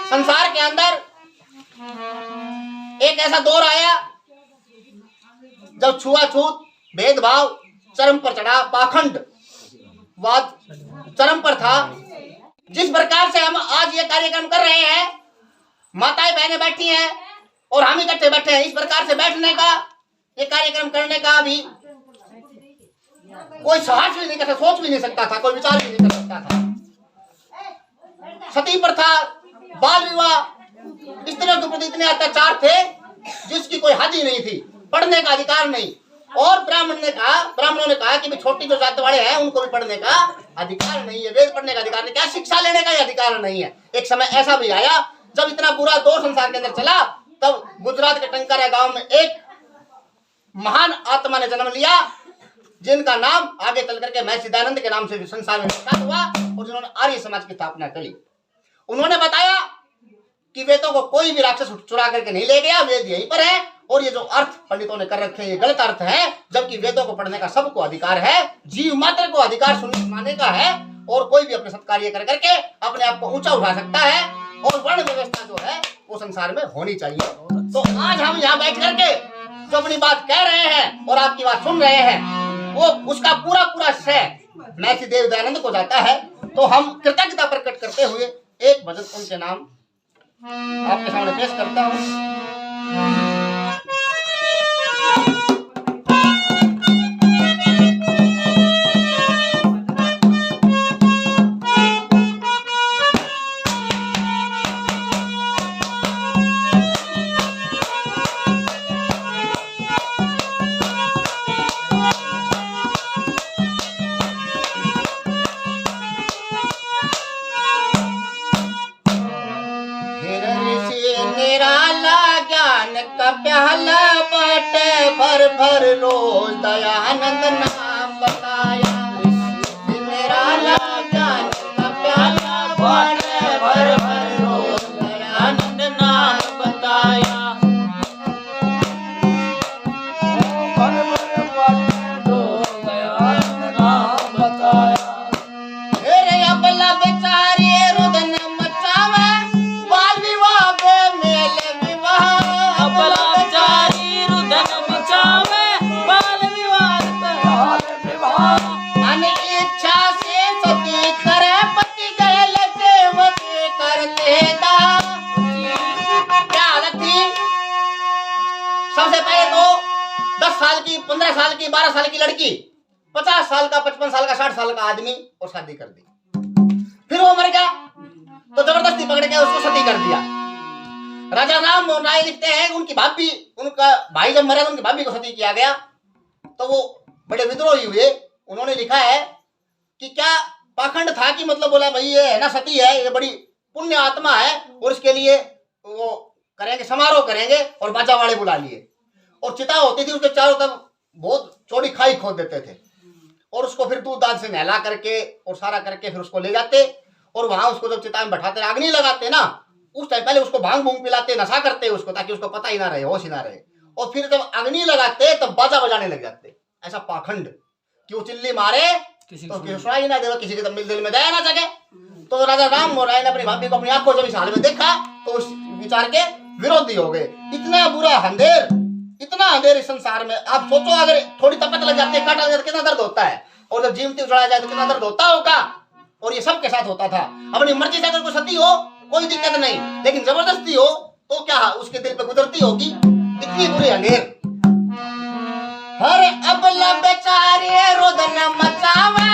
संसार के अंदर एक ऐसा दौर आया जब छुआछूत, भेदभाव चरम पर चढ़ा, पाखंडवाद चरम पर था। जिस प्रकार से हम आज ये कार्यक्रम कर रहे हैं, माताएं बहनें बैठी हैं और हम इकट्ठे बैठे हैं, इस प्रकार से बैठने का, ये कार्यक्रम करने का भी कोई साहस भी नहीं कर, सोच भी नहीं सकता था, कोई विचार भी नहीं कर सकता था। सती प्रथा, बाल विवाह, स्त्रियों के प्रति इतने अत्याचार थे जिसकी कोई हद ही नहीं थी, पढ़ने का अधिकार नहीं। और ब्राह्मणों ने कहा कि छोटी जो जात वाले हैं उनको भी पढ़ने का अधिकार नहीं है, वेद पढ़ने का अधिकार नहीं, क्या शिक्षा लेने का ही अधिकार नहीं है। एक समय ऐसा भी आया जब इतना बुरा दौर संसार के अंदर चला, तब गुजरात के टंकारा गांव में एक महान आत्मा ने जन्म लिया, जिनका नाम आगे चल करके महर्षि दयानंद के नाम से संसार में विख्यात हुआ और जिन्होंने आर्य समाज की स्थापना करी। उन्होंने बताया कि वेदों को कोई भी राक्षस चुरा करके नहीं ले गया, वेद यहीं पर है और ये जो अर्थ पंडितों ने कर रखे हैं ये गलत अर्थ है, जबकि वेदों को पढ़ने का सबको अधिकार है, जीव मात्र को अधिकार सुनने का है और कोई भी अपने सत्कार्य कर करके अपने आप को ऊंचा उठा सकता है और वर्ण व्यवस्था जो है वो संसार में होनी चाहिए। तो आज हम यहाँ बैठ करके जो अपनी बात कह रहे हैं और आपकी बात सुन रहे हैं, वो उसका पूरा पूरा श्रेय महर्षि देव दयानंद को जाता है। तो हम कृतज्ञता प्रकट करते हुए एक भजन उनके नाम आपके सामने पेश करता हूँ। प्याला बाटे भर भर रोज दयानंद नाम बताया, मेरा ज्ञान का प्याला बाटे भर भर रोज दयानंद नाम बताया, भर भर बाटे रोज दयानंद नाम बताया। मेरे अबला बेचारी रुदन मचावे, बाल विवाह बे मेले विवाह, अबला सबसे पहले तो 10 साल की, 15 साल की, 12 साल की लड़की, 50 साल का, 55 साल का, 60 साल का आदमी और शादी कर दी। फिर वो मर गया तो जबरदस्ती पकड़ के उसको सती कर दिया। राजा राम मोहन राय लिखते हैं उनकी भाभी, उनका भाई जब मरा तो उनकी भाभी को सती किया गया, तो वो बड़े विद्रोही हुए। उन्होंने लिखा है कि क्या पाखंड था कि मतलब बोला भाई ये है ना सती है, ये बड़ी पुण्य आत्मा है और इसके लिए वो करेंगे, समारोह करेंगे और बाजा वाले बुला लिए और चिता होती थी उसके चारों तरफ बहुत चौड़ी खाई खोद देते थे और उसको फिर दूध दाद से नहला करके और सारा करके फिर उसको ले जाते और वहां उसको जब चिता में बैठाते अग्नि लगाते ना, उस टाइम पहले उसको भांग भूंग पिलाते, नशा करते उसको ताकि उसको पता ही ना रहे, होश ही ना रहे, और फिर जब अग्नि लगाते तब बाजा बजाने लग जाते। ऐसा पाखंड कि वो चिल्ली मारे तो सुनाई ही ना दे, किसी के दिल में दया ना जगे। तो राजा राम मोहन राय ने अपनी भाभी को अपनी आंखों जब इस हाल में देखा तो उस विचार के विरोधी हो गए। इतना बुरा अंधेर, इतना अंधेर इस संसार में, आप सोचो अगर थोड़ी तपत लग जाती है, काटा लग जाता है, कितना दर्द होता है, और जब जीवती उछाला जाए तो कितना दर्द होता होगा। और ये सबके साथ होता था। अपनी मर्जी से अगर कोई सती हो कोई दिक्कत नहीं, लेकिन जबरदस्ती हो तो क्या उसके दिल पे गुजरती होगी इतनी बुरी अंधेर। हर अबला बेचारी रोदन मचावे